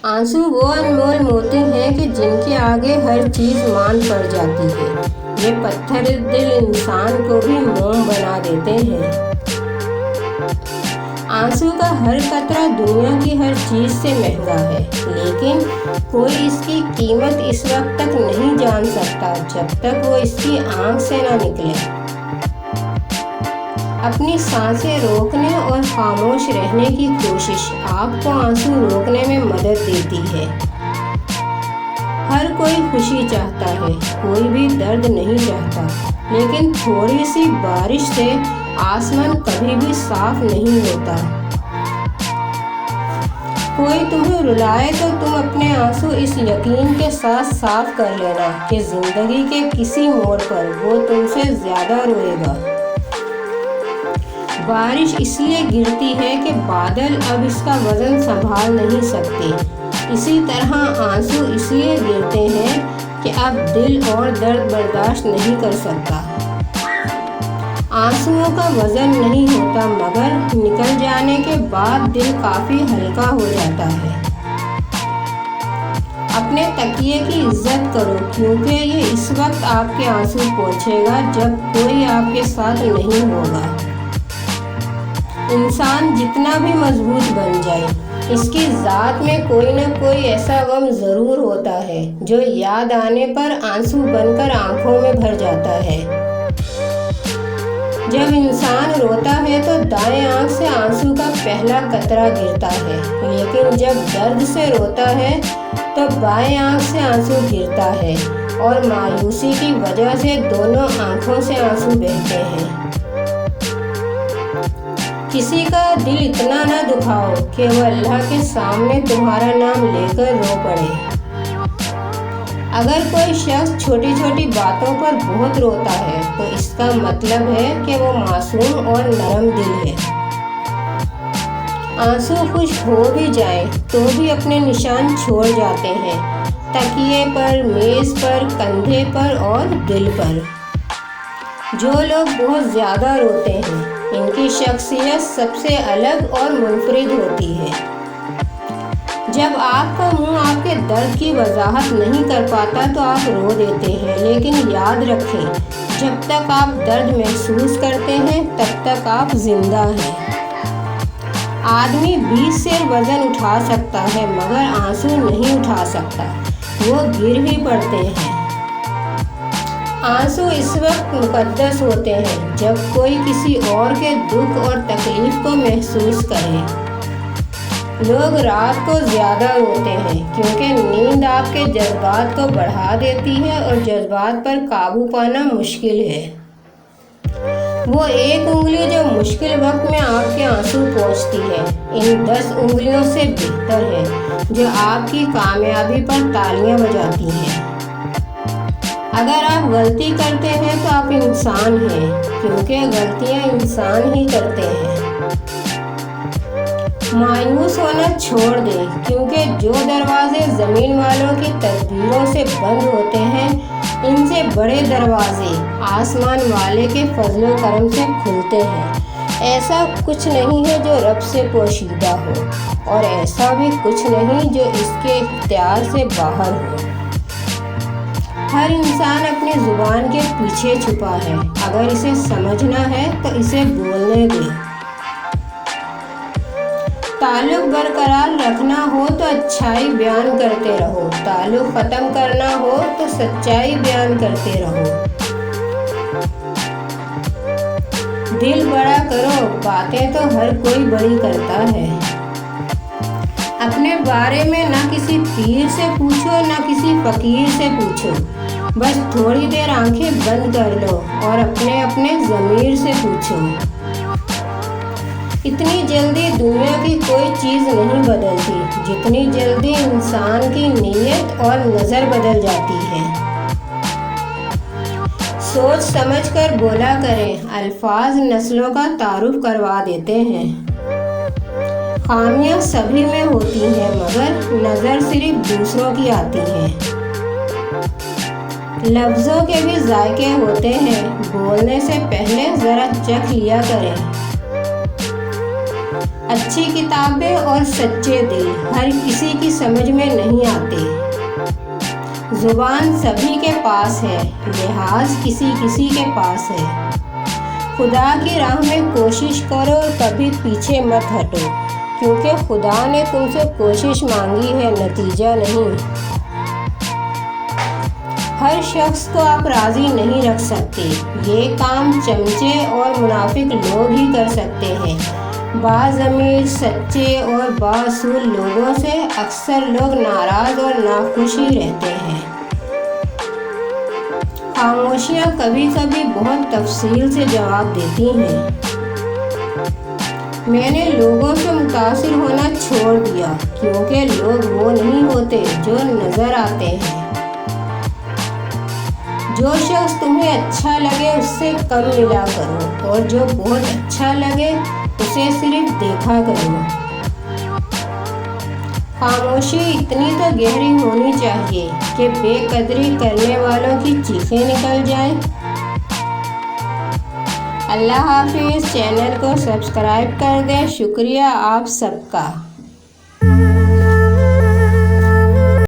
आंसू वो अनमोल मोती हैं कि जिनके आगे हर चीज़ मान पड़ जाती है। ये पत्थर दिल इंसान को भी मोम बना देते हैं। आंसू का हर कतरा दुनिया की हर चीज़ से महंगा है, लेकिन कोई इसकी कीमत इस वक्त तक नहीं जान सकता जब तक वो इसकी आंख से ना निकले। अपनी सांसें रोकने और खामोश रहने की कोशिश आपको आंसू रोकने में मदद देती है। हर कोई खुशी चाहता है, कोई भी दर्द नहीं चाहता, लेकिन थोड़ी सी बारिश से आसमान कभी भी साफ नहीं होता। कोई तुम्हें रुलाए तो तुम अपने आंसू इस यकीन के साथ साफ कर लेना कि जिंदगी के किसी मोड़ पर वो तुमसे ज़्यादा रोएगा। बारिश इसलिए गिरती है कि बादल अब इसका वजन संभाल नहीं सकते। इसी तरह आंसू इसलिए गिरते हैं कि अब दिल और दर्द बर्दाश्त नहीं कर सकता। आंसुओं का वजन नहीं होता, मगर निकल जाने के बाद दिल काफ़ी हल्का हो जाता है। अपने तकिए की इज्जत करो, क्योंकि ये इस वक्त आपके आंसू पोंछेगा जब कोई आपके साथ नहीं होगा। इंसान जितना भी मजबूत बन जाए, इसकी ज़ात में कोई न कोई ऐसा गम ज़रूर होता है जो याद आने पर आंसू बनकर आंखों में भर जाता है। जब इंसान रोता है तो दाएं आंख से आंसू का पहला कतरा गिरता है, लेकिन जब दर्द से रोता है तो बाएं आंख से आंसू गिरता है और मायूसी की वजह से दोनों आंखों से आंसू बहते हैं। किसी का दिल इतना न दुखाओ कि वो अल्लाह के सामने तुम्हारा नाम लेकर रो पड़े। अगर कोई शख्स छोटी छोटी बातों पर बहुत रोता है तो इसका मतलब है कि वो मासूम और नरम दिल है। आंसू खुश हो भी जाए तो भी अपने निशान छोड़ जाते हैं, तकिए पर, मेज़ पर, कंधे पर और दिल पर। जो लोग बहुत ज़्यादा रोते हैं, इनकी शख्सियत सबसे अलग और मुनफरिद होती है। जब आपका मुंह आपके दर्द की वजाहत नहीं कर पाता तो आप रो देते हैं, लेकिन याद रखें, जब तक आप दर्द महसूस करते हैं तब तक आप जिंदा हैं। आदमी 20 सेर वज़न उठा सकता है, मगर आंसू नहीं उठा सकता, वो गिर ही पड़ते हैं। आंसू इस वक्त मुकद्दस होते हैं जब कोई किसी और के दुख और तकलीफ को महसूस करे। लोग रात को ज़्यादा रोते हैं क्योंकि नींद आपके जज्बात को बढ़ा देती है और जज्बात पर काबू पाना मुश्किल है। वो एक उंगली जो मुश्किल वक्त में आपके आंसू पोंछती है, इन 10 उंगलियों से बेहतर है जो आपकी कामयाबी पर तालियां बजाती हैं। अगर आप गलती करते हैं तो आप इंसान हैं, क्योंकि गलतियां इंसान ही करते हैं। मायूस होना छोड़ दें, क्योंकि जो दरवाजे ज़मीन वालों की तदबीरों से बंद होते हैं, इनसे बड़े दरवाजे आसमान वाले के फजलो करम से खुलते हैं। ऐसा कुछ नहीं है जो रब से पोशीदा हो, और ऐसा भी कुछ नहीं जो इसके इख्तियार से बाहर हो। हर इंसान अपनी ज़ुबान के पीछे छुपा है। अगर इसे समझना है तो इसे बोलने दें। ताल्लुक बरकरार रखना हो तो अच्छाई बयान करते रहो, ताल्लुक ख़त्म करना हो तो सच्चाई बयान करते रहो। दिल बड़ा करो, बातें तो हर कोई बड़ी करता है। अपने बारे में ना किसी पीर से पूछो ना किसी फ़कीर से पूछो, बस थोड़ी देर आंखें बंद कर लो और अपने अपने ज़मीर से पूछो। इतनी जल्दी दुनिया की कोई चीज़ नहीं बदलती जितनी जल्दी इंसान की नीयत और नज़र बदल जाती है। सोच समझकर बोला करें, अल्फाज नस्लों का तारुफ करवा देते हैं। खामियां सभी में होती हैं, मगर नज़र सिर्फ दूसरों की आती है। लफ्ज़ों के भी जायके होते हैं, बोलने से पहले ज़रा चख लिया करें। अच्छी किताबें और सच्चे दिल हर किसी की समझ में नहीं आते। जुबान सभी के पास है, लिहाज किसी किसी के पास है। खुदा की राह में कोशिश करो और कभी पीछे मत हटो, क्योंकि खुदा ने तुमसे कोशिश मांगी है, नतीजा नहीं। हर शख्स को आप राज़ी नहीं रख सकते। ये काम चमचे और मुनाफिक लोग ही कर सकते हैं। बाज़मीर, सच्चे और बासूल लोगों से अक्सर लोग नाराज़ और नाखुश ही रहते हैं। खामोशियाँ कभी कभी बहुत तफसील से जवाब देती हैं। मैंने लोगों से मुतासिर होना छोड़ दिया, क्योंकि लोग वो नहीं होते जो नज़र आते हैं। जो शख्स तुम्हें अच्छा लगे उससे कम मिला करो, और जो बहुत अच्छा लगे उसे सिर्फ देखा करो। खामोशी इतनी तो गहरी होनी चाहिए कि बेकदरी करने वालों की चीखें निकल जाएं। अल्लाह हाफिज़। चैनल को सब्सक्राइब कर दें। शुक्रिया आप सबका।